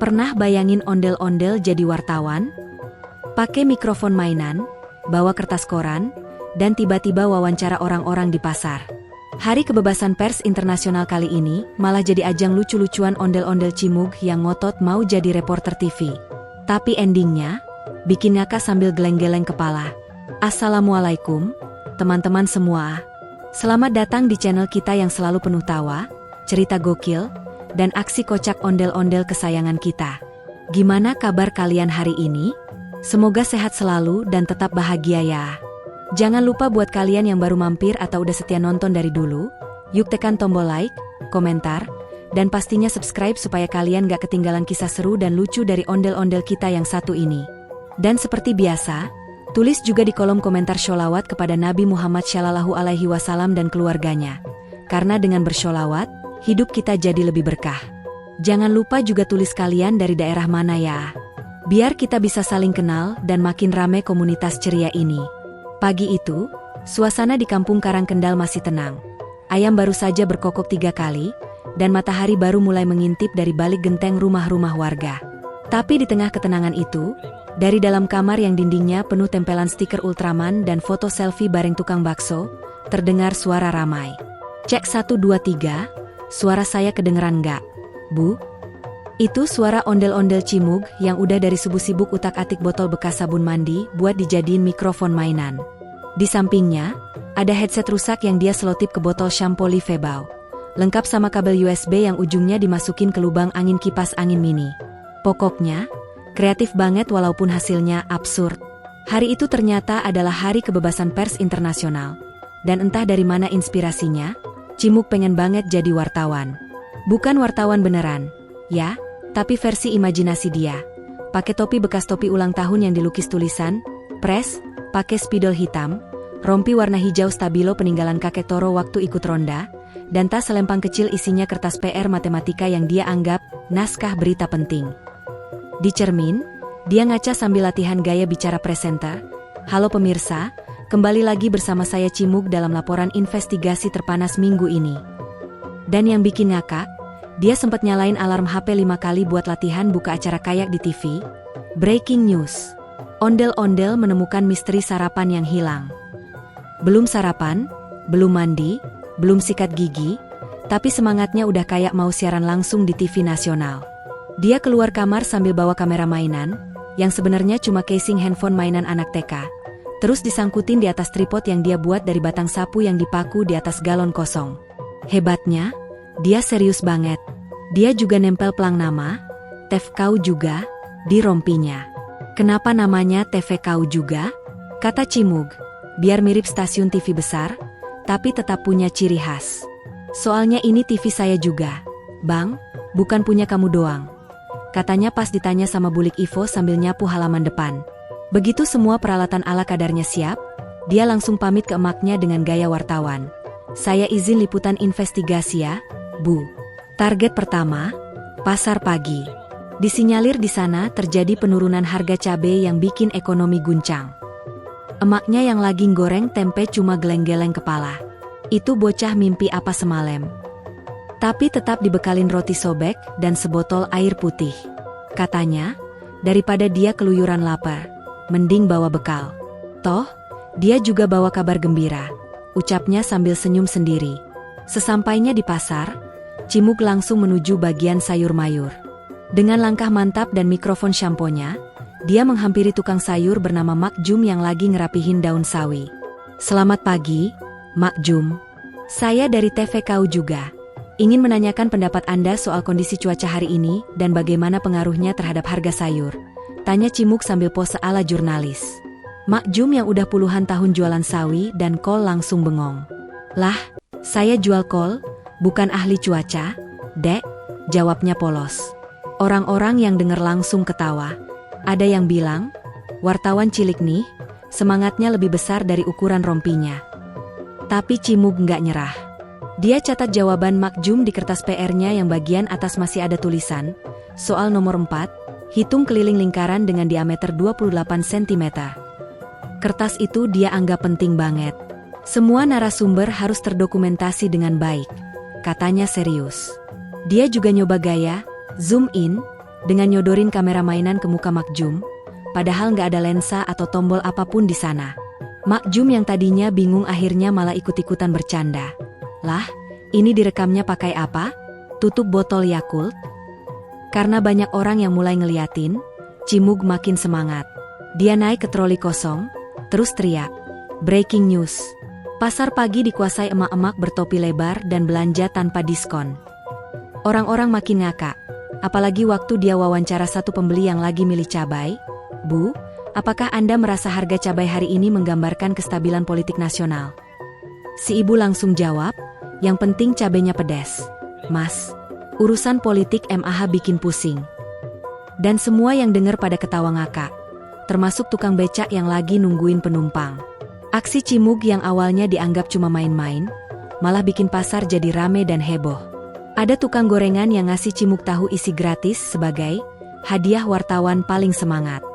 Pernah bayangin ondel-ondel jadi wartawan? Pakai mikrofon mainan, bawa kertas koran, dan tiba-tiba wawancara orang-orang di pasar. Hari Kebebasan Pers Internasional kali ini malah jadi ajang lucu-lucuan ondel-ondel cimug yang ngotot mau jadi reporter TV. Tapi endingnya, bikin ngakak sambil geleng-geleng kepala. Assalamualaikum, teman-teman semua. Selamat datang di channel kita yang selalu penuh tawa, cerita gokil, dan aksi kocak ondel-ondel kesayangan kita. Gimana kabar kalian hari ini? Semoga sehat selalu dan tetap bahagia ya. Jangan lupa buat kalian yang baru mampir atau udah setia nonton dari dulu, yuk tekan tombol like, komentar, dan pastinya subscribe supaya kalian gak ketinggalan kisah seru dan lucu dari ondel-ondel kita yang satu ini. Dan seperti biasa, tulis juga di kolom komentar sholawat kepada Nabi Muhammad SAW dan keluarganya. Karena dengan bersholawat, hidup kita jadi lebih berkah. Jangan lupa juga tulis kalian dari daerah mana ya. Biar kita bisa saling kenal dan makin rame komunitas ceria ini. Pagi itu, suasana di kampung Karangkendal masih tenang. Ayam baru saja berkokok 3 kali, dan matahari baru mulai mengintip dari balik genteng rumah-rumah warga. Tapi di tengah ketenangan itu, dari dalam kamar yang dindingnya penuh tempelan stiker Ultraman dan foto selfie bareng tukang bakso, terdengar suara ramai. Cek 1 2 3, suara saya kedengeran nggak, Bu? Itu suara ondel-ondel cimug yang udah dari subuh sibuk utak-atik botol bekas sabun mandi buat dijadiin mikrofon mainan. Di sampingnya, ada headset rusak yang dia selotip ke botol shampoo Livebau. Lengkap sama kabel USB yang ujungnya dimasukin ke lubang angin kipas angin mini. Pokoknya, kreatif banget walaupun hasilnya absurd. Hari itu ternyata adalah Hari Kebebasan Pers Internasional. Dan entah dari mana inspirasinya, Cimug pengen banget jadi wartawan. Bukan wartawan beneran, ya, tapi versi imajinasi dia. Pakai topi bekas topi ulang tahun yang dilukis tulisan, Pres, pakai spidol hitam, rompi warna hijau stabilo peninggalan kakek Toro waktu ikut ronda, dan tas selempang kecil isinya kertas PR matematika yang dia anggap naskah berita penting. Di cermin, dia ngaca sambil latihan gaya bicara presenter. Halo pemirsa, kembali lagi bersama saya Cimug dalam laporan investigasi terpanas minggu ini. Dan yang bikin ngakak, dia sempat nyalain alarm HP 5 kali buat latihan buka acara kayak di TV. Breaking news. Ondel-ondel menemukan misteri sarapan yang hilang. Belum sarapan, belum mandi, belum sikat gigi, tapi semangatnya udah kayak mau siaran langsung di TV nasional. Dia keluar kamar sambil bawa kamera mainan, yang sebenarnya cuma casing handphone mainan anak TK. Terus disangkutin di atas tripod yang dia buat dari batang sapu yang dipaku di atas galon kosong. Hebatnya, dia serius banget. Dia juga nempel pelang nama, TVKau juga, di rompinya. Kenapa namanya TVKau juga? Kata Cimug, biar mirip stasiun TV besar, tapi tetap punya ciri khas. Soalnya ini TV saya juga, Bang, bukan punya kamu doang. Katanya pas ditanya sama Bulik Ivo sambil nyapu halaman depan. Begitu semua peralatan ala kadarnya siap, dia langsung pamit ke emaknya dengan gaya wartawan. Saya izin liputan investigasi ya, Bu. Target pertama, pasar pagi. Disinyalir di sana terjadi penurunan harga cabai yang bikin ekonomi guncang. Emaknya yang lagi goreng tempe cuma geleng-geleng kepala. Itu bocah mimpi apa semalam. Tapi tetap dibekalin roti sobek dan sebotol air putih. Katanya, daripada dia keluyuran lapar, mending bawa bekal. Toh, dia juga bawa kabar gembira, ucapnya sambil senyum sendiri. Sesampainya di pasar, Cimug langsung menuju bagian sayur mayur. Dengan langkah mantap dan mikrofon shamponya, dia menghampiri tukang sayur bernama Mak Jum yang lagi ngerapihin daun sawi. Selamat pagi, Mak Jum. Saya dari TVKau juga. Ingin menanyakan pendapat Anda soal kondisi cuaca hari ini dan bagaimana pengaruhnya terhadap harga sayur. Tanya Cimug sambil pose ala jurnalis. Mak Jum yang udah puluhan tahun jualan sawi dan kol langsung bengong. Lah, saya jual kol, bukan ahli cuaca, Dek, jawabnya polos. Orang-orang yang denger langsung ketawa. Ada yang bilang, wartawan cilik nih, semangatnya lebih besar dari ukuran rompinya. Tapi Cimug nggak nyerah. Dia catat jawaban Mak Jum di kertas PR-nya yang bagian atas masih ada tulisan, soal nomor 4, hitung keliling lingkaran dengan diameter 28 cm. Kertas itu dia anggap penting banget. Semua narasumber harus terdokumentasi dengan baik, katanya serius. Dia juga nyoba gaya, zoom in, dengan nyodorin kamera mainan ke muka Mak Jum, padahal nggak ada lensa atau tombol apapun di sana. Mak Jum yang tadinya bingung akhirnya malah ikut-ikutan bercanda. Lah, ini direkamnya pakai apa? Tutup botol Yakult? Karena banyak orang yang mulai ngeliatin, Cimug makin semangat. Dia naik ke troli kosong, terus teriak, "Breaking news! Pasar pagi dikuasai emak-emak bertopi lebar dan belanja tanpa diskon." Orang-orang makin ngakak, apalagi waktu dia wawancara satu pembeli yang lagi milih cabai. "Bu, apakah Anda merasa harga cabai hari ini menggambarkan kestabilan politik nasional?" Si ibu langsung jawab, "Yang penting cabenya pedas. Mas, urusan politik MAH bikin pusing." Dan semua yang dengar pada ketawa ngakak, termasuk tukang becak yang lagi nungguin penumpang. Aksi Cimug yang awalnya dianggap cuma main-main, malah bikin pasar jadi rame dan heboh. Ada tukang gorengan yang ngasih Cimug tahu isi gratis sebagai hadiah wartawan paling semangat.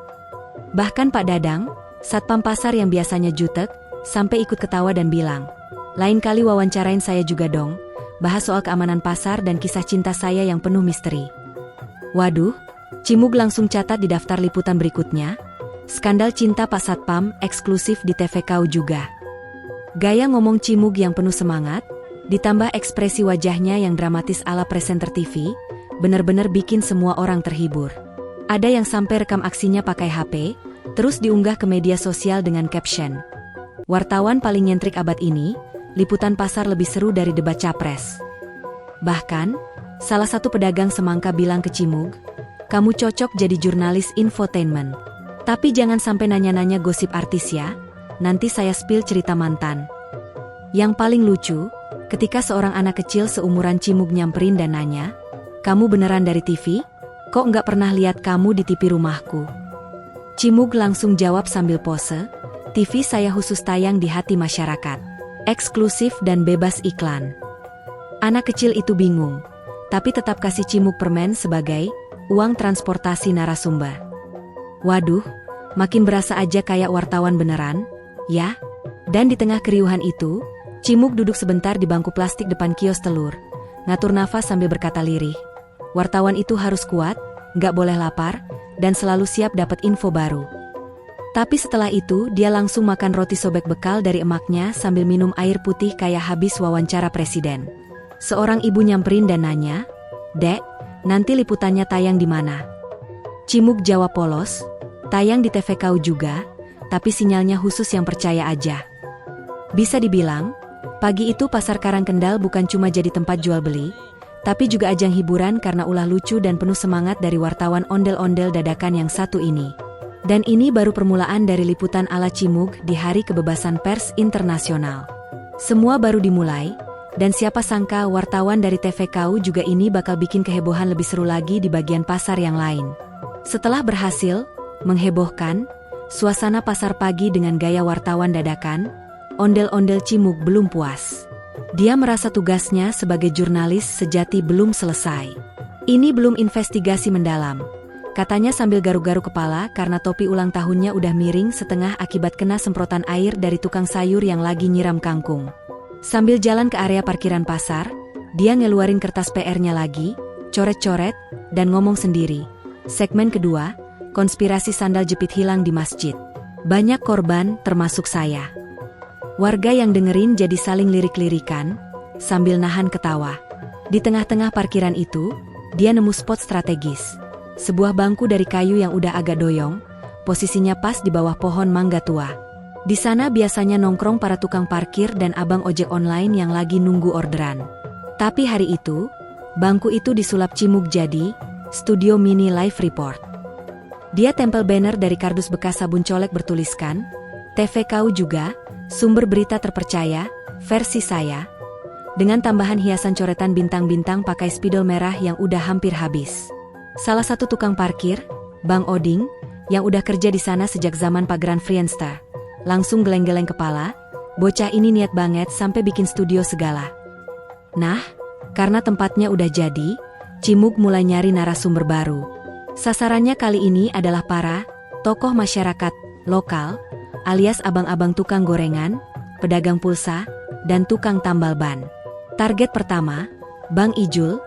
Bahkan Pak Dadang, satpam pasar yang biasanya jutek, sampai ikut ketawa dan bilang, "Lain kali wawancarain saya juga dong, bahas soal keamanan pasar dan kisah cinta saya yang penuh misteri." Waduh, Cimug langsung catat di daftar liputan berikutnya, skandal cinta Pak Satpam eksklusif di TVKU juga. Gaya ngomong Cimug yang penuh semangat, ditambah ekspresi wajahnya yang dramatis ala presenter TV, bener-bener bikin semua orang terhibur. Ada yang sampai rekam aksinya pakai HP, terus diunggah ke media sosial dengan caption, "Wartawan paling nyentrik abad ini, liputan pasar lebih seru dari debat capres." Bahkan, salah satu pedagang semangka bilang ke Cimug, "Kamu cocok jadi jurnalis infotainment. Tapi jangan sampai nanya-nanya gosip artis ya, nanti saya spill cerita mantan." Yang paling lucu, ketika seorang anak kecil seumuran Cimug nyamperin dan nanya, "Kamu beneran dari TV? Kok nggak pernah lihat kamu di TV rumahku?" Cimug langsung jawab sambil pose, "TV saya khusus tayang di hati masyarakat. Eksklusif dan bebas iklan." Anak kecil itu bingung, tapi tetap kasih Cimug permen sebagai uang transportasi narasumber. Waduh, makin berasa aja kayak wartawan beneran, ya? Dan di tengah keriuhan itu, Cimug duduk sebentar di bangku plastik depan kios telur, ngatur nafas sambil berkata lirih, "Wartawan itu harus kuat, nggak boleh lapar, dan selalu siap dapat info baru." Tapi setelah itu dia langsung makan roti sobek bekal dari emaknya sambil minum air putih kayak habis wawancara presiden. Seorang ibu nyamperin dan nanya, "Dek, nanti liputannya tayang di mana?" Cimug jawab polos, "Tayang di TVKU juga, tapi sinyalnya khusus yang percaya aja." Bisa dibilang, pagi itu pasar Karangkendal bukan cuma jadi tempat jual beli, tapi juga ajang hiburan karena ulah lucu dan penuh semangat dari wartawan ondel-ondel dadakan yang satu ini. Dan ini baru permulaan dari liputan ala Cimug di Hari Kebebasan Pers Internasional. Semua baru dimulai, dan siapa sangka wartawan dari TVKU juga ini bakal bikin kehebohan lebih seru lagi di bagian pasar yang lain. Setelah berhasil menghebohkan suasana pasar pagi dengan gaya wartawan dadakan, ondel-ondel Cimug belum puas. Dia merasa tugasnya sebagai jurnalis sejati belum selesai. "Ini belum investigasi mendalam," katanya sambil garuk-garuk kepala karena topi ulang tahunnya udah miring setengah akibat kena semprotan air dari tukang sayur yang lagi nyiram kangkung. Sambil jalan ke area parkiran pasar, dia ngeluarin kertas PR-nya lagi, coret-coret, dan ngomong sendiri. Segmen kedua, konspirasi sandal jepit hilang di masjid. Banyak korban, termasuk saya. Warga yang dengerin jadi saling lirik-lirikan, sambil nahan ketawa. Di tengah-tengah parkiran itu, dia nemu spot strategis. Sebuah bangku dari kayu yang udah agak doyong, posisinya pas di bawah pohon mangga tua. Di sana biasanya nongkrong para tukang parkir dan abang ojek online yang lagi nunggu orderan. Tapi hari itu, bangku itu disulap Cimug jadi studio mini live report. Dia tempel banner dari kardus bekas sabun colek bertuliskan, "TVKU juga, sumber berita terpercaya, versi saya," dengan tambahan hiasan coretan bintang-bintang pakai spidol merah yang udah hampir habis. Salah satu tukang parkir, Bang Oding, yang udah kerja di sana sejak zaman pageran Friendster, langsung geleng-geleng kepala, bocah ini niat banget sampai bikin studio segala. Nah, karena tempatnya udah jadi, Cimug mulai nyari narasumber baru. Sasarannya kali ini adalah para tokoh masyarakat lokal, alias abang-abang tukang gorengan, pedagang pulsa, dan tukang tambal ban. Target pertama, Bang Ijul,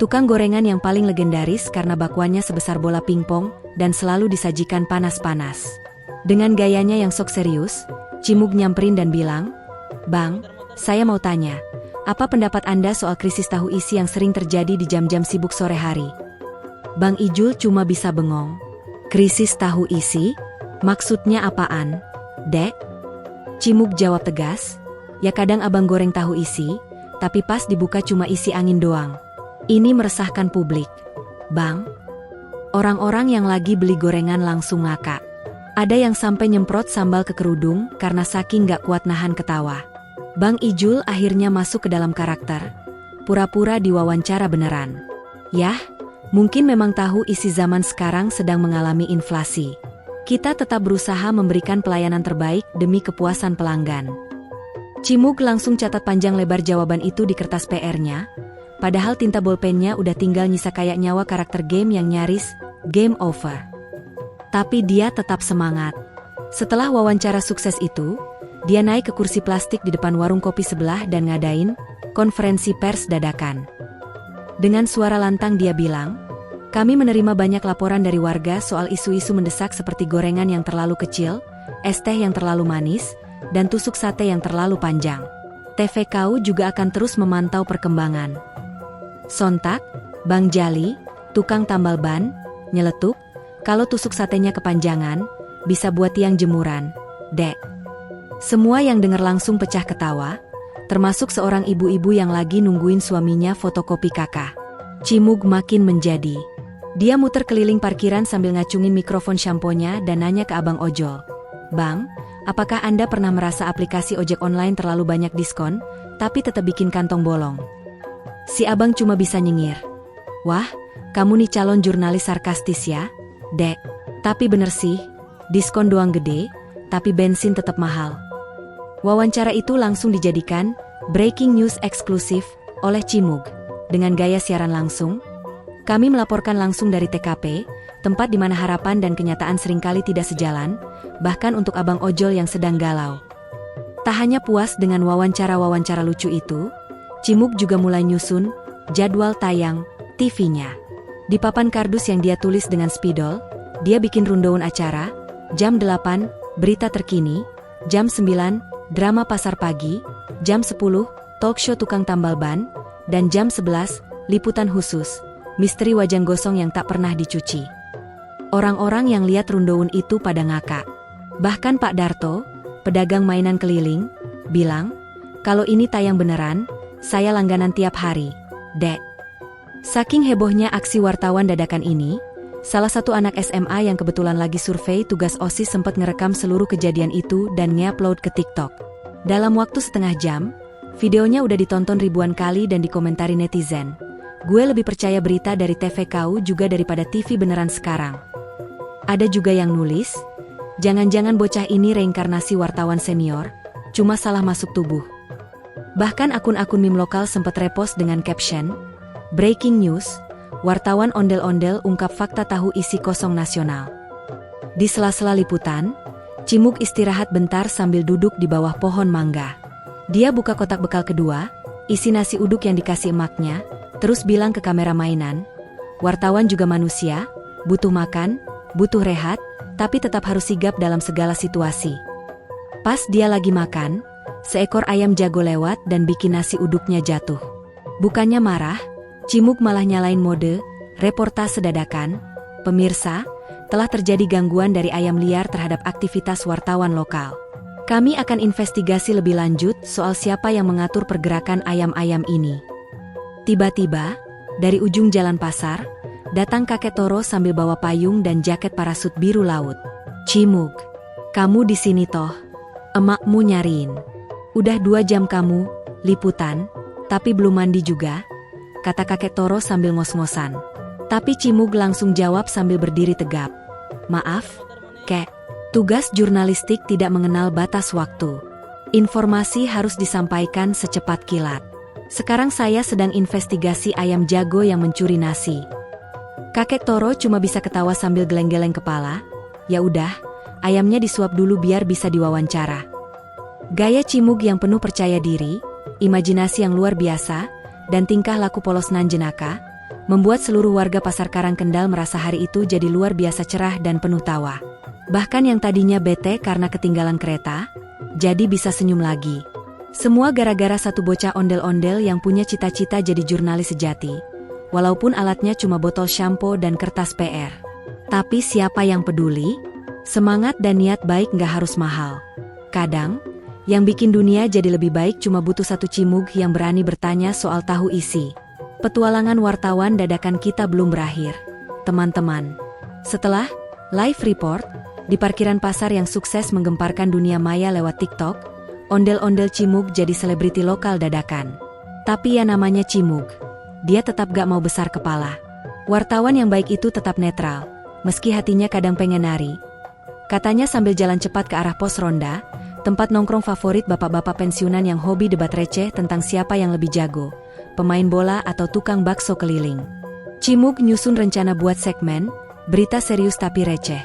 Tukang gorengan yang paling legendaris karena bakwannya sebesar bola pingpong dan selalu disajikan panas-panas. Dengan gayanya yang sok serius, Cimug nyamperin dan bilang, "Bang, saya mau tanya, apa pendapat Anda soal krisis tahu isi yang sering terjadi di jam-jam sibuk sore hari?" Bang Ijul cuma bisa bengong. "Krisis tahu isi? Maksudnya apaan, Dek?" Cimug jawab tegas, "Ya kadang abang goreng tahu isi, tapi pas dibuka cuma isi angin doang. Ini meresahkan publik, Bang." Orang-orang yang lagi beli gorengan langsung ngakak. Ada yang sampai nyemprot sambal ke kerudung karena saking gak kuat nahan ketawa. Bang Ijul akhirnya masuk ke dalam karakter, pura-pura diwawancara beneran. "Yah, mungkin memang tahu isi zaman sekarang sedang mengalami inflasi. Kita tetap berusaha memberikan pelayanan terbaik demi kepuasan pelanggan." Cimug langsung catat panjang lebar jawaban itu di kertas PR-nya, padahal tinta bolpennya udah tinggal nyisa kayak nyawa karakter game yang nyaris game over. Tapi dia tetap semangat. Setelah wawancara sukses itu, dia naik ke kursi plastik di depan warung kopi sebelah dan ngadain konferensi pers dadakan. Dengan suara lantang dia bilang, "Kami menerima banyak laporan dari warga soal isu-isu mendesak seperti gorengan yang terlalu kecil, es teh yang terlalu manis, dan tusuk sate yang terlalu panjang. TVKU juga akan terus memantau perkembangan." Sontak, Bang Jali, tukang tambal ban, nyeletuk, "Kalau tusuk satenya kepanjangan, bisa buat tiang jemuran, Dek." Semua yang dengar langsung pecah ketawa, termasuk seorang ibu-ibu yang lagi nungguin suaminya fotokopi kakak. Cimug makin menjadi. Dia muter keliling parkiran sambil ngacungin mikrofon shamponya dan nanya ke abang ojol, "Bang, apakah Anda pernah merasa aplikasi ojek online terlalu banyak diskon, tapi tetap bikin kantong bolong?" Si abang cuma bisa nyengir. "Wah, kamu nih calon jurnalis sarkastis ya, Dek. Tapi bener sih, diskon doang gede, tapi bensin tetap mahal." Wawancara itu langsung dijadikan breaking news eksklusif oleh Cimug. Dengan gaya siaran langsung, "Kami melaporkan langsung dari TKP, tempat di mana harapan dan kenyataan seringkali tidak sejalan, bahkan untuk abang ojol yang sedang galau." Tak hanya puas dengan wawancara-wawancara lucu itu, Cimug juga mulai nyusun jadwal tayang TV-nya. Di papan kardus yang dia tulis dengan spidol, dia bikin rundown acara, jam 8, berita terkini, jam 9, drama pasar pagi, jam 10, talk show tukang tambal ban, dan jam 11, liputan khusus, misteri wajan gosong yang tak pernah dicuci. Orang-orang yang lihat rundown itu pada ngakak. Bahkan Pak Darto, pedagang mainan keliling, bilang, "Kalau ini tayang beneran, saya langganan tiap hari, Dek." Saking hebohnya aksi wartawan dadakan ini, salah satu anak SMA yang kebetulan lagi survei tugas OSIS sempat ngerekam seluruh kejadian itu dan nge-upload ke TikTok. Dalam waktu setengah jam, videonya udah ditonton ribuan kali dan dikomentari netizen. "Gue lebih percaya berita dari TVKU juga daripada TV beneran sekarang." Ada juga yang nulis, "Jangan-jangan bocah ini reinkarnasi wartawan senior, cuma salah masuk tubuh." Bahkan akun-akun meme lokal sempat repost dengan caption, "Breaking news, wartawan ondel-ondel ungkap fakta tahu isi kosong nasional." Di sela-sela liputan, Cimug istirahat bentar sambil duduk di bawah pohon mangga. Dia buka kotak bekal kedua, isi nasi uduk yang dikasih emaknya, terus bilang ke kamera mainan, "Wartawan juga manusia, butuh makan, butuh rehat, tapi tetap harus sigap dalam segala situasi." Pas dia lagi makan, seekor ayam jago lewat dan bikin nasi uduknya jatuh. Bukannya marah, Cimug malah nyalain mode reportase dadakan. "Pemirsa, telah terjadi gangguan dari ayam liar terhadap aktivitas wartawan lokal. Kami akan investigasi lebih lanjut soal siapa yang mengatur pergerakan ayam-ayam ini." Tiba-tiba, dari ujung jalan pasar, datang kakek Toro sambil bawa payung dan jaket parasut biru laut. "Cimug, kamu di sini toh? Emakmu nyariin. Udah 2 jam kamu liputan, tapi belum mandi juga?" kata kakek Toro sambil ngos-ngosan. Tapi Cimug langsung jawab sambil berdiri tegap, "Maaf, Kek. Tugas jurnalistik tidak mengenal batas waktu. Informasi harus disampaikan secepat kilat. Sekarang saya sedang investigasi ayam jago yang mencuri nasi." Kakek Toro cuma bisa ketawa sambil geleng-geleng kepala. "Ya udah, ayamnya disuap dulu biar bisa diwawancara." Gaya Cimug yang penuh percaya diri, imajinasi yang luar biasa, dan tingkah laku polos nan jenaka, membuat seluruh warga Pasar Karangkendal merasa hari itu jadi luar biasa cerah dan penuh tawa. Bahkan yang tadinya bete karena ketinggalan kereta, jadi bisa senyum lagi. Semua gara-gara satu bocah ondel-ondel yang punya cita-cita jadi jurnalis sejati, walaupun alatnya cuma botol shampoo dan kertas PR. Tapi siapa yang peduli? Semangat dan niat baik nggak harus mahal. Kadang, yang bikin dunia jadi lebih baik cuma butuh satu cimug yang berani bertanya soal tahu isi. Petualangan wartawan dadakan kita belum berakhir, teman-teman. Setelah live report, di parkiran pasar yang sukses menggemparkan dunia maya lewat TikTok, ondel-ondel cimug jadi selebriti lokal dadakan. Tapi ya namanya cimug, dia tetap gak mau besar kepala. Wartawan yang baik itu tetap netral, meski hatinya kadang pengen nari. Katanya sambil jalan cepat ke arah pos ronda, tempat nongkrong favorit bapak-bapak pensiunan yang hobi debat receh tentang siapa yang lebih jago, pemain bola atau tukang bakso keliling. Cimug nyusun rencana buat segmen, berita serius tapi receh.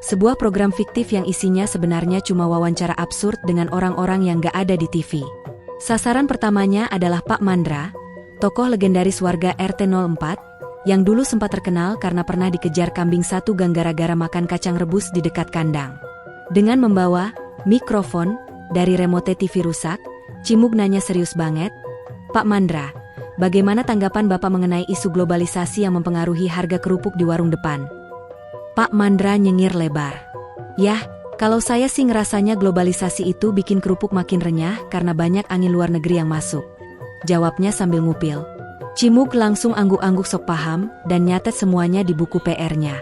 Sebuah program fiktif yang isinya sebenarnya cuma wawancara absurd dengan orang-orang yang gak ada di TV. Sasaran pertamanya adalah Pak Mandra, tokoh legendaris warga RT 04, yang dulu sempat terkenal karena pernah dikejar kambing satu gang gara-gara makan kacang rebus di dekat kandang. Dengan membawa mikrofon dari remote TV rusak, Cimug nanya serius banget, "Pak Mandra, bagaimana tanggapan Bapak mengenai isu globalisasi yang mempengaruhi harga kerupuk di warung depan?" Pak Mandra nyengir lebar. "Yah, kalau saya sih ngerasanya globalisasi itu bikin kerupuk makin renyah karena banyak angin luar negeri yang masuk," jawabnya sambil ngupil. Cimug langsung angguk-angguk sok paham dan nyatet semuanya di buku PR-nya.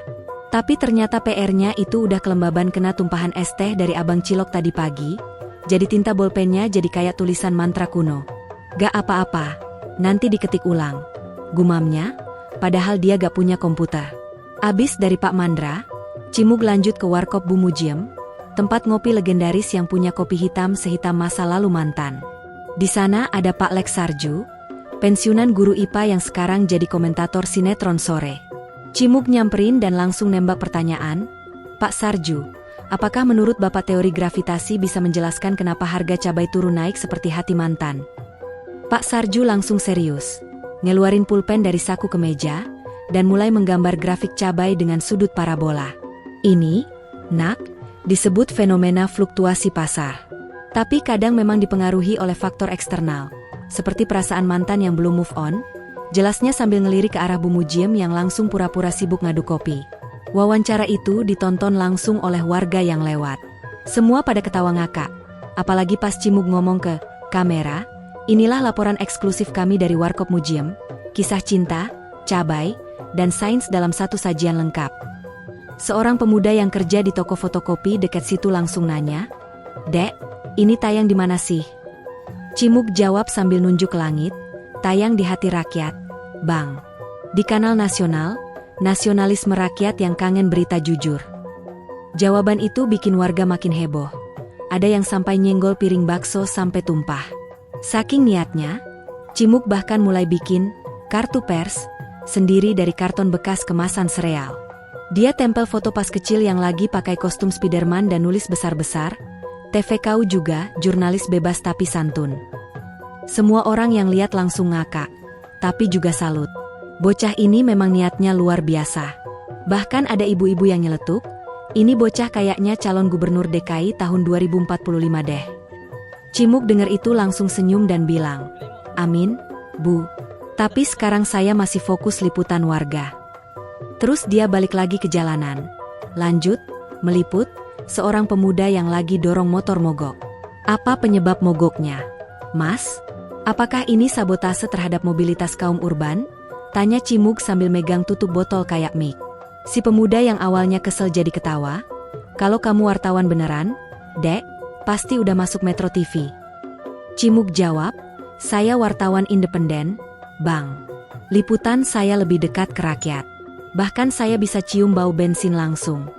Tapi ternyata PR-nya itu udah kelembaban kena tumpahan es teh dari Abang Cilok tadi pagi, jadi tinta bolpennya jadi kayak tulisan mantra kuno. "Gak apa-apa, nanti diketik ulang," gumamnya, padahal dia gak punya komputer. Abis dari Pak Mandra, Cimug lanjut ke Warkop Bu Mujiem, tempat ngopi legendaris yang punya kopi hitam sehitam masa lalu mantan. Di sana ada Pak Lex Sarju, pensiunan guru IPA yang sekarang jadi komentator sinetron sore. Cimug nyamperin dan langsung nembak pertanyaan, "Pak Sarju, apakah menurut Bapak teori gravitasi bisa menjelaskan kenapa harga cabai turun naik seperti hati mantan?" Pak Sarju langsung serius, ngeluarin pulpen dari saku kemeja, dan mulai menggambar grafik cabai dengan sudut parabola. "Ini, nak, disebut fenomena fluktuasi pasar. Tapi kadang memang dipengaruhi oleh faktor eksternal, seperti perasaan mantan yang belum move on," jelasnya sambil ngelirik ke arah Bu Mujiem yang langsung pura-pura sibuk ngaduk kopi. Wawancara itu ditonton langsung oleh warga yang lewat. Semua pada ketawa ngakak, apalagi pas Cimug ngomong ke kamera, "Inilah laporan eksklusif kami dari Warkop Mujiem, kisah cinta, cabai, dan sains dalam satu sajian lengkap." Seorang pemuda yang kerja di toko fotokopi dekat situ langsung nanya, "Dek, ini tayang di mana sih?" Cimug jawab sambil nunjuk ke langit, "Tayang di hati rakyat, Bang. Di kanal nasional, nasionalisme rakyat yang kangen berita jujur." Jawaban itu bikin warga makin heboh. Ada yang sampai nyenggol piring bakso sampai tumpah. Saking niatnya, Cimug bahkan mulai bikin kartu pers sendiri dari karton bekas kemasan sereal. Dia tempel foto pas kecil yang lagi pakai kostum Spiderman dan nulis besar-besar, "TVKU juga, jurnalis bebas tapi santun." Semua orang yang lihat langsung ngakak, tapi juga salut. Bocah ini memang niatnya luar biasa. Bahkan ada ibu-ibu yang nyeletuk, "Ini bocah kayaknya calon gubernur DKI tahun 2045 deh." Cimug dengar itu langsung senyum dan bilang, "Amin, Bu. Tapi sekarang saya masih fokus liputan warga." Terus dia balik lagi ke jalanan. Lanjut, meliput seorang pemuda yang lagi dorong motor mogok. "Apa penyebab mogoknya, Mas? Apakah ini sabotase terhadap mobilitas kaum urban?" tanya Cimug sambil megang tutup botol kayak mic. Si pemuda yang awalnya kesel jadi ketawa, "Kalau kamu wartawan beneran, Dek, pasti udah masuk Metro TV." Cimug jawab, "Saya wartawan independen, Bang. Liputan saya lebih dekat ke rakyat. Bahkan saya bisa cium bau bensin langsung."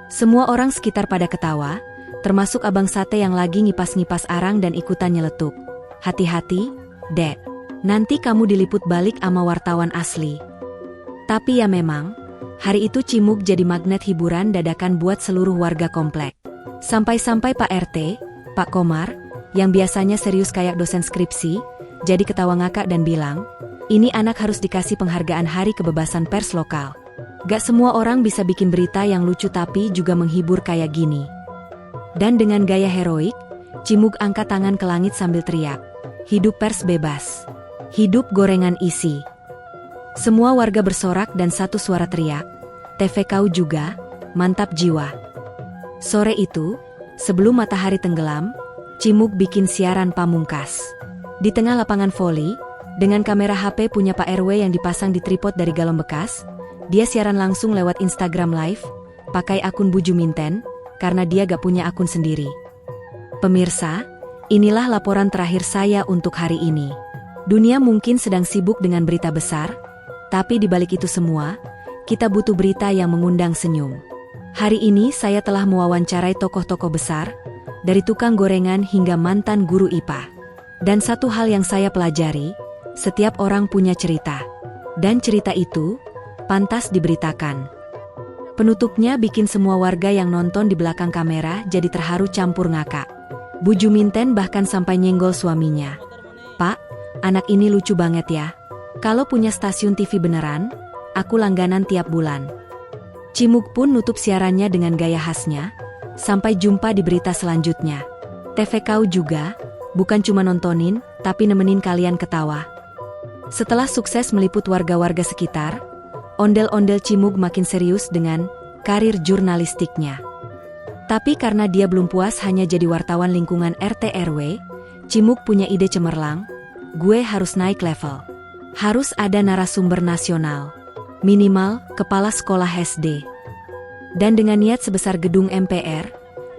Semua orang sekitar pada ketawa, termasuk abang sate yang lagi ngipas-ngipas arang dan ikutan nyeletuk, "Hati-hati, Dek. Nanti kamu diliput balik sama wartawan asli." Tapi ya memang, hari itu Cimug jadi magnet hiburan dadakan buat seluruh warga komplek. Sampai-sampai Pak RT, Pak Komar, yang biasanya serius kayak dosen skripsi, jadi ketawa ngakak dan bilang, Ini anak harus dikasih penghargaan Hari Kebebasan Pers lokal. Gak semua orang bisa bikin berita yang lucu tapi juga menghibur kayak gini. Dan dengan gaya heroik, Cimug angkat tangan ke langit sambil teriak, "Hidup pers bebas! Hidup gorengan isi!" Semua warga bersorak dan satu suara teriak, "TV kau juga, mantap jiwa!" Sore itu, sebelum matahari tenggelam, Cimug bikin siaran pamungkas. Di tengah lapangan voli, dengan kamera HP punya Pak RW yang dipasang di tripod dari galon bekas, dia siaran langsung lewat Instagram Live, pakai akun Bu Juminten, karena dia gak punya akun sendiri. Pemirsa, inilah laporan terakhir saya untuk hari ini. Dunia mungkin sedang sibuk dengan berita besar, tapi di balik itu semua, kita butuh berita yang mengundang senyum. Hari ini saya telah mewawancarai tokoh-tokoh besar, dari tukang gorengan hingga mantan guru IPA. Dan satu hal yang saya pelajari, setiap orang punya cerita. Dan cerita itu pantas diberitakan. Penutupnya bikin semua warga yang nonton di belakang kamera jadi terharu campur ngakak. Bu Juminten bahkan sampai nyenggol suaminya. "Pak, anak ini lucu banget ya. Kalau punya stasiun TV beneran, aku langganan tiap bulan." Cimug pun nutup siarannya dengan gaya khasnya. "Sampai jumpa di berita selanjutnya. TV kau juga, bukan cuma nontonin, tapi nemenin kalian ketawa." Setelah sukses meliput warga-warga sekitar, ondel-ondel Cimug makin serius dengan karir jurnalistiknya. Tapi karena dia belum puas hanya jadi wartawan lingkungan RT RW, Cimug punya ide cemerlang, "Gue harus naik level. Harus ada narasumber nasional. Minimal kepala sekolah SD." Dan dengan niat sebesar gedung MPR,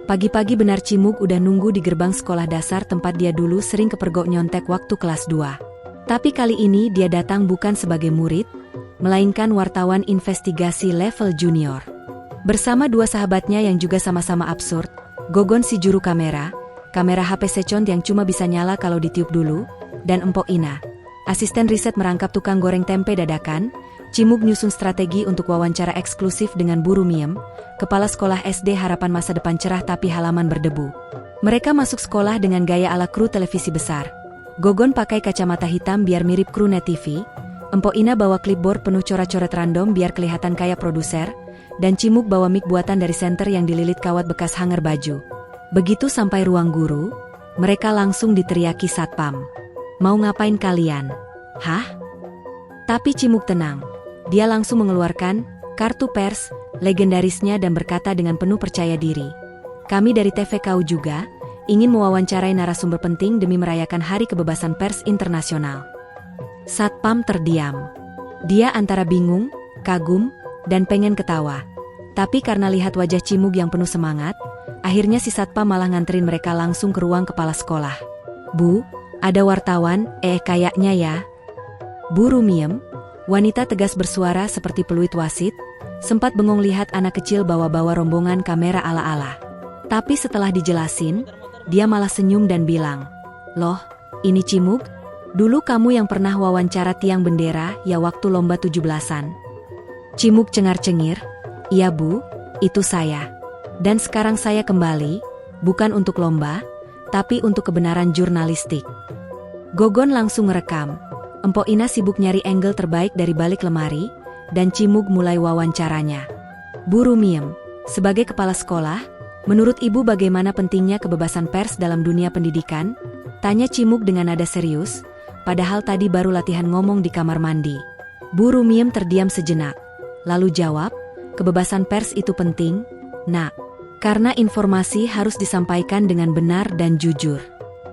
pagi-pagi benar Cimug udah nunggu di gerbang sekolah dasar tempat dia dulu sering kepergok nyontek waktu kelas 2. Tapi kali ini dia datang bukan sebagai murid, melainkan wartawan investigasi level junior. Bersama dua sahabatnya yang juga sama-sama absurd, Gogon si juru kamera HP secont yang cuma bisa nyala kalau ditiup dulu, dan Empok Ina, asisten riset merangkap tukang goreng tempe dadakan. Cimug nyusun strategi untuk wawancara eksklusif dengan Bu Rumiem, kepala sekolah SD harapan masa depan cerah tapi halaman berdebu. Mereka masuk sekolah dengan gaya ala kru televisi besar. Gogon pakai kacamata hitam biar mirip kru Net TV, Empok Ina bawa clipboard penuh coret-coret random biar kelihatan kayak produser, dan Cimug bawa mic buatan dari senter yang dililit kawat bekas hanger baju. Begitu sampai ruang guru, mereka langsung diteriaki satpam. "Mau ngapain kalian? Hah?" Tapi Cimug tenang. Dia langsung mengeluarkan kartu pers legendarisnya dan berkata dengan penuh percaya diri, "Kami dari TV kau juga ingin mewawancarai narasumber penting demi merayakan Hari Kebebasan Pers Internasional." Satpam terdiam. Dia antara bingung, kagum, dan pengen ketawa. Tapi karena lihat wajah Cimug yang penuh semangat, akhirnya si satpam malah nganterin mereka langsung ke ruang kepala sekolah. "Bu, ada wartawan, kayaknya ya." Bu Rumiem, wanita tegas bersuara seperti peluit wasit, sempat bengong lihat anak kecil bawa-bawa rombongan kamera ala-ala. Tapi setelah dijelasin, dia malah senyum dan bilang, "Loh, ini Cimug? Dulu kamu yang pernah wawancara tiang bendera ya waktu lomba 17-an." Cimug cengar-cengir, "Iya Bu, itu saya. Dan sekarang saya kembali, bukan untuk lomba, tapi untuk kebenaran jurnalistik." Gogon langsung ngerekam. Empok Ina sibuk nyari angle terbaik dari balik lemari, dan Cimug mulai wawancaranya. "Bu Rumiem, sebagai kepala sekolah, menurut Ibu bagaimana pentingnya kebebasan pers dalam dunia pendidikan?" Tanya Cimug dengan nada serius, padahal tadi baru latihan ngomong di kamar mandi. Bu Rumiem terdiam sejenak, lalu jawab, "Kebebasan pers itu penting, Nak. Karena informasi harus disampaikan dengan benar dan jujur.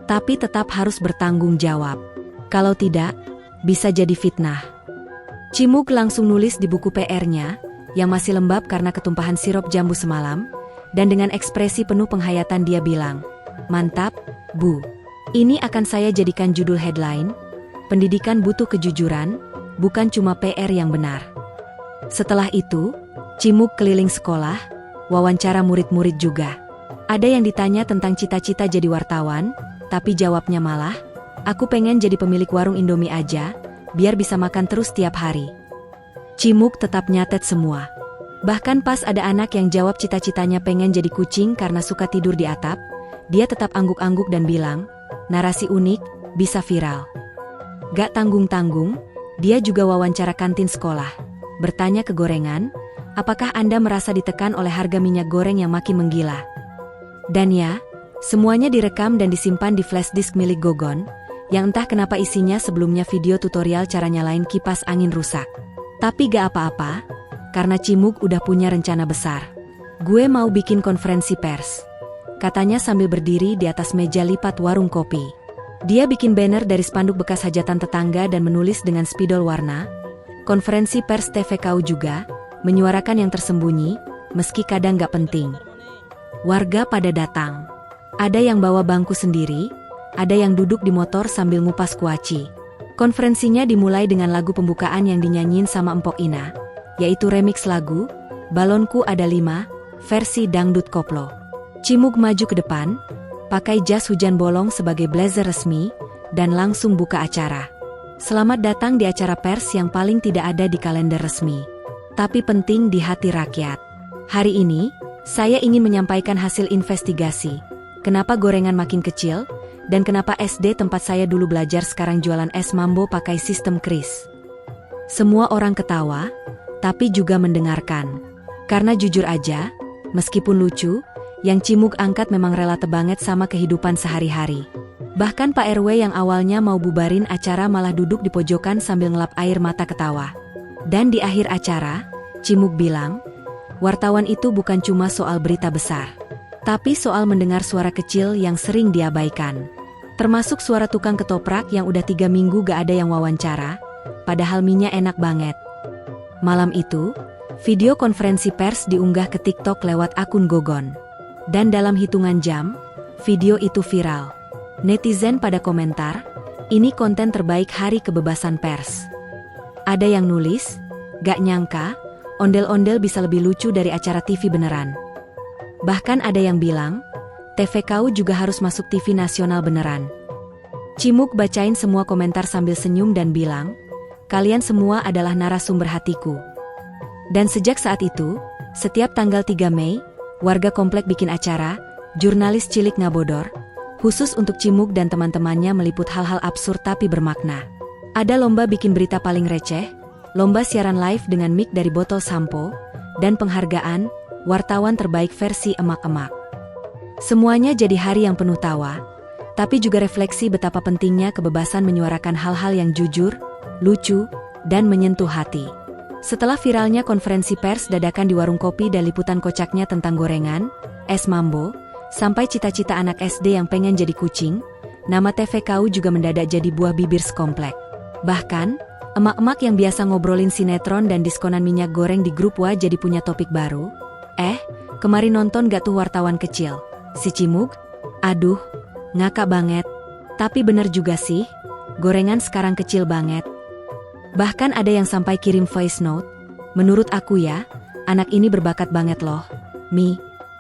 Tapi tetap harus bertanggung jawab. Kalau tidak, bisa jadi fitnah." Cimug langsung nulis di buku PR-nya, yang masih lembab karena ketumpahan sirup jambu semalam, dan dengan ekspresi penuh penghayatan dia bilang, "Mantap, Bu. Ini akan saya jadikan judul headline, pendidikan butuh kejujuran, bukan cuma PR yang benar." Setelah itu, Cimug keliling sekolah, wawancara murid-murid juga. Ada yang ditanya tentang cita-cita jadi wartawan, tapi jawabnya malah, "Aku pengen jadi pemilik warung Indomie aja, biar bisa makan terus tiap hari." Cimug tetap nyatet semua. Bahkan pas ada anak yang jawab cita-citanya pengen jadi kucing karena suka tidur di atap, dia tetap angguk-angguk dan bilang, "Narasi unik, bisa viral." Gak tanggung-tanggung, Dia juga wawancara kantin sekolah, bertanya ke Gorengan, apakah Anda merasa ditekan oleh harga minyak goreng yang makin menggila? Dan ya, semuanya direkam dan disimpan di flash disk milik Gogon, yang entah kenapa isinya sebelumnya video tutorial cara nyalain kipas angin rusak. Tapi gak apa-apa, karena Cimug udah punya rencana besar. Gue mau bikin konferensi pers, katanya sambil berdiri di atas meja lipat warung kopi. Dia bikin banner dari spanduk bekas hajatan tetangga dan menulis dengan spidol warna, konferensi pers TVKU juga, menyuarakan yang tersembunyi, meski kadang gak penting. Warga pada datang. Ada yang bawa bangku sendiri, ada yang duduk di motor sambil ngupas kuaci. Konferensinya dimulai dengan lagu pembukaan yang dinyanyiin sama Empok Ina, yaitu remix lagu, Balonku Ada 5, versi Dangdut Koplo. Cimug maju ke depan, pakai jas hujan bolong sebagai blazer resmi, dan langsung buka acara. Selamat datang di acara pers yang paling tidak ada di kalender resmi, tapi penting di hati rakyat. Hari ini, saya ingin menyampaikan hasil investigasi. Kenapa gorengan makin kecil, dan kenapa SD tempat saya dulu belajar sekarang jualan es mambo pakai sistem kris. Semua orang ketawa, tapi juga mendengarkan. Karena jujur aja, meskipun lucu, yang Cimug angkat memang relate banget sama kehidupan sehari-hari. Bahkan Pak RW yang awalnya mau bubarin acara malah duduk di pojokan sambil ngelap air mata ketawa. Dan di akhir acara, Cimug bilang, wartawan itu bukan cuma soal berita besar, tapi soal mendengar suara kecil yang sering diabaikan. Termasuk suara tukang ketoprak yang udah 3 minggu gak ada yang wawancara, padahal minyak enak banget. Malam itu, video konferensi pers diunggah ke TikTok lewat akun Gogon. Dan dalam hitungan jam, video itu viral. Netizen pada komentar, ini konten terbaik hari kebebasan pers. Ada yang nulis, gak nyangka, ondel-ondel bisa lebih lucu dari acara TV beneran. Bahkan ada yang bilang, TVKU juga harus masuk TV nasional beneran. Cimug bacain semua komentar sambil senyum dan bilang, kalian semua adalah narasumber hatiku. Dan sejak saat itu, setiap tanggal 3 Mei, warga komplek bikin acara, jurnalis cilik ngabodor, khusus untuk Cimug dan teman-temannya meliput hal-hal absurd tapi bermakna. Ada lomba bikin berita paling receh, lomba siaran live dengan mic dari botol sampo, dan penghargaan, wartawan terbaik versi emak-emak. Semuanya jadi hari yang penuh tawa, tapi juga refleksi betapa pentingnya kebebasan menyuarakan hal-hal yang jujur, lucu, dan menyentuh hati. Setelah viralnya konferensi pers dadakan di warung kopi dan liputan kocaknya tentang gorengan, es mambo, sampai cita-cita anak SD yang pengen jadi kucing, nama TVKU juga mendadak jadi buah bibir sekomplek. Bahkan, emak-emak yang biasa ngobrolin sinetron dan diskonan minyak goreng di grup WA jadi punya topik baru. Kemarin nonton gak tuh wartawan kecil? Si Cimug? Aduh, ngakak banget. Tapi bener juga sih, gorengan sekarang kecil banget. Bahkan ada yang sampai kirim voice note, menurut aku ya, anak ini berbakat banget loh.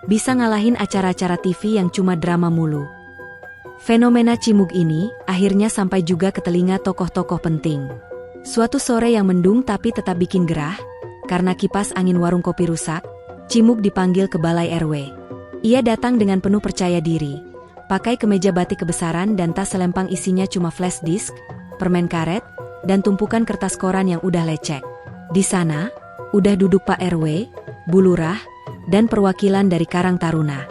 Bisa ngalahin acara-acara TV yang cuma drama mulu. Fenomena Cimug ini akhirnya sampai juga ke telinga tokoh-tokoh penting. Suatu sore yang mendung tapi tetap bikin gerah, karena kipas angin warung kopi rusak, Cimug dipanggil ke balai RW. Ia datang dengan penuh percaya diri, pakai kemeja batik kebesaran dan tas selempang isinya cuma flash disk, permen karet, dan tumpukan kertas koran yang udah lecek. Di sana, udah duduk Pak RW, Bu Lurah, dan perwakilan dari Karang Taruna.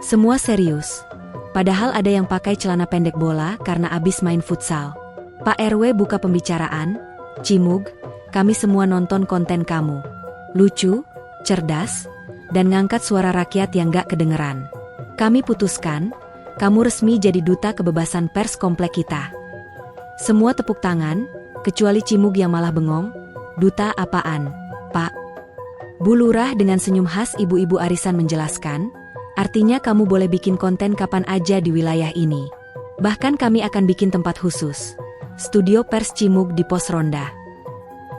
Semua serius. Padahal ada yang pakai celana pendek bola karena abis main futsal. Pak RW buka pembicaraan, Cimug, kami semua nonton konten kamu. Lucu, cerdas, dan ngangkat suara rakyat yang gak kedengeran. Kami putuskan, kamu resmi jadi duta kebebasan pers komplek kita. Semua tepuk tangan, kecuali Cimug yang malah bengong. Duta apaan, Pak? Bu Lurah dengan senyum khas ibu-ibu arisan menjelaskan, artinya kamu boleh bikin konten kapan aja di wilayah ini. Bahkan kami akan bikin tempat khusus, studio pers Cimug di pos ronda.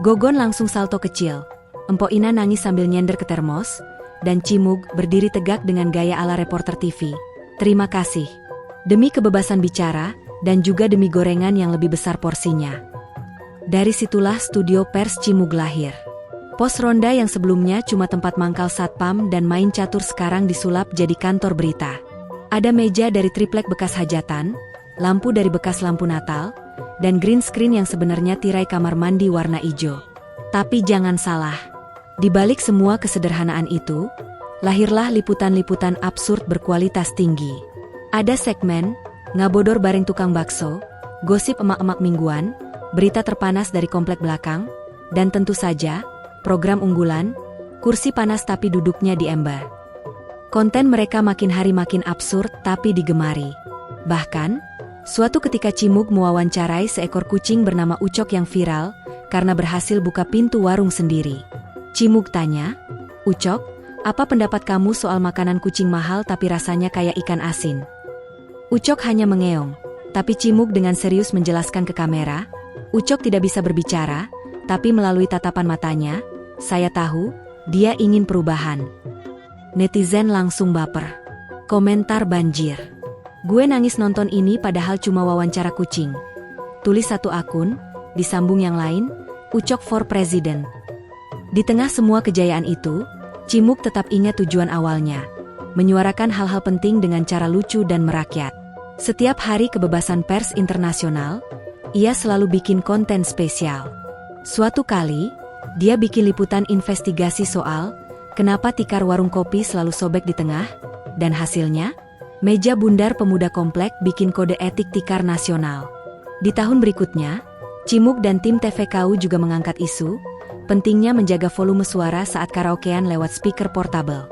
Gogon langsung salto kecil, Empok Ina nangis sambil nyender ke termos, dan Cimug berdiri tegak dengan gaya ala reporter TV. Terima kasih. Demi kebebasan bicara, dan juga demi gorengan yang lebih besar porsinya. Dari situlah studio pers Cimug lahir. Pos ronda yang sebelumnya cuma tempat mangkal satpam dan main catur sekarang disulap jadi kantor berita. Ada meja dari triplek bekas hajatan, lampu dari bekas lampu Natal, dan green screen yang sebenarnya tirai kamar mandi warna hijau. Tapi jangan salah, di balik semua kesederhanaan itu, lahirlah liputan-liputan absurd berkualitas tinggi. Ada segmen, ngabodor bareng tukang bakso, gosip emak-emak mingguan, berita terpanas dari komplek belakang, dan tentu saja, program unggulan, kursi panas tapi duduknya di ember. Konten mereka makin hari makin absurd tapi digemari. Bahkan, suatu ketika Cimug mewawancarai seekor kucing bernama Ucok yang viral karena berhasil buka pintu warung sendiri. Cimug tanya, "Ucok, apa pendapat kamu soal makanan kucing mahal tapi rasanya kayak ikan asin?" Ucok hanya mengeong, tapi Cimug dengan serius menjelaskan ke kamera, Ucok tidak bisa berbicara, tapi melalui tatapan matanya, saya tahu, dia ingin perubahan. Netizen langsung baper. Komentar banjir. "Gue nangis nonton ini padahal cuma wawancara kucing." Tulis satu akun, disambung yang lain, "Ucok for President." Di tengah semua kejayaan itu, Cimug tetap ingat tujuan awalnya, menyuarakan hal-hal penting dengan cara lucu dan merakyat. Setiap hari kebebasan pers internasional, ia selalu bikin konten spesial. Suatu kali, dia bikin liputan investigasi soal kenapa tikar warung kopi selalu sobek di tengah, dan hasilnya, meja bundar pemuda komplek bikin kode etik tikar nasional. Di tahun berikutnya, Cimug dan tim TVKU juga mengangkat isu pentingnya menjaga volume suara saat karaokean lewat speaker portable.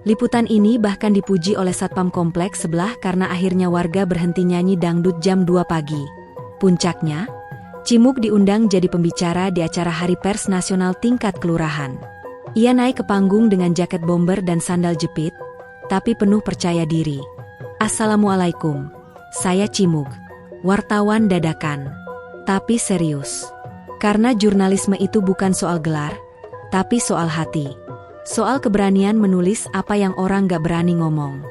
Liputan ini bahkan dipuji oleh satpam kompleks sebelah karena akhirnya warga berhenti nyanyi dangdut jam 2 pagi. Puncaknya, Cimug diundang jadi pembicara di acara Hari Pers Nasional tingkat kelurahan. Ia naik ke panggung dengan jaket bomber dan sandal jepit, tapi penuh percaya diri. "Assalamualaikum, saya Cimug, wartawan dadakan." Tapi serius. Karena jurnalisme itu bukan soal gelar, tapi soal hati. Soal keberanian menulis apa yang orang gak berani ngomong.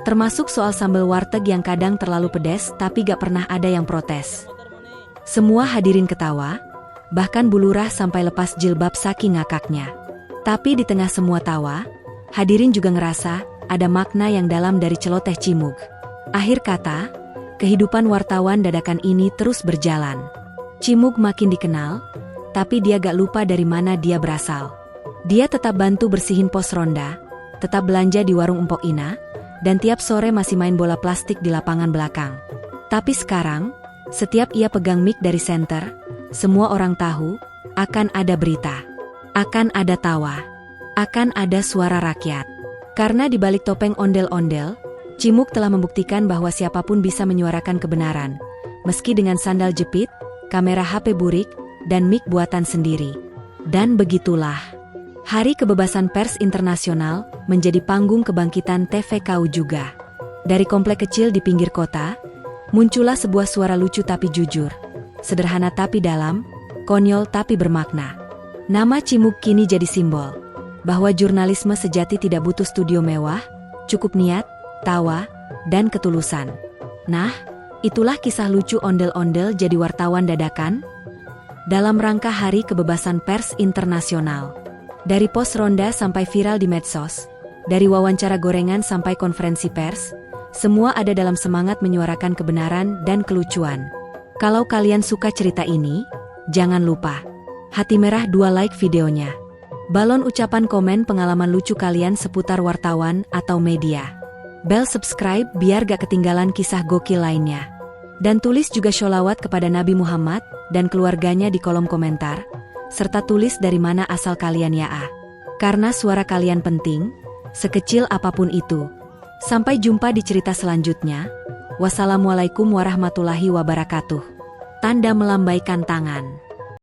Termasuk soal sambal warteg yang kadang terlalu pedas tapi gak pernah ada yang protes. Semua hadirin ketawa, bahkan Bu Lurah sampai lepas jilbab saking ngakaknya. Tapi di tengah semua tawa, hadirin juga ngerasa ada makna yang dalam dari celoteh Cimug. Akhir kata, kehidupan wartawan dadakan ini terus berjalan. Cimug makin dikenal, tapi dia gak lupa dari mana dia berasal. Dia tetap bantu bersihin pos ronda, tetap belanja di warung Empok Ina, dan tiap sore masih main bola plastik di lapangan belakang. Tapi sekarang, setiap ia pegang mic dari center, semua orang tahu, akan ada berita. Akan ada tawa. Akan ada suara rakyat. Karena di balik topeng ondel-ondel, Cimug telah membuktikan bahwa siapapun bisa menyuarakan kebenaran. Meski dengan sandal jepit, kamera HP burik, dan mic buatan sendiri. Dan begitulah, Hari Kebebasan Pers Internasional menjadi panggung kebangkitan TVKU juga. Dari komplek kecil di pinggir kota, muncullah sebuah suara lucu tapi jujur. Sederhana tapi dalam, konyol tapi bermakna. Nama Cimug kini jadi simbol bahwa jurnalisme sejati tidak butuh studio mewah, cukup niat, tawa, dan ketulusan. Nah, itulah kisah lucu ondel-ondel jadi wartawan dadakan dalam rangka Hari Kebebasan Pers Internasional. Dari pos ronda sampai viral di medsos, dari wawancara gorengan sampai konferensi pers, semua ada dalam semangat menyuarakan kebenaran dan kelucuan. Kalau kalian suka cerita ini, jangan lupa hati merah 2 like videonya. Balon ucapan komen pengalaman lucu kalian seputar wartawan atau media. Bel subscribe biar gak ketinggalan kisah gokil lainnya. Dan tulis juga sholawat kepada Nabi Muhammad dan keluarganya di kolom komentar, serta tulis dari mana asal kalian ya. Karena suara kalian penting, sekecil apapun itu. Sampai jumpa di cerita selanjutnya. Wassalamualaikum warahmatullahi wabarakatuh. Tanda melambaikan tangan.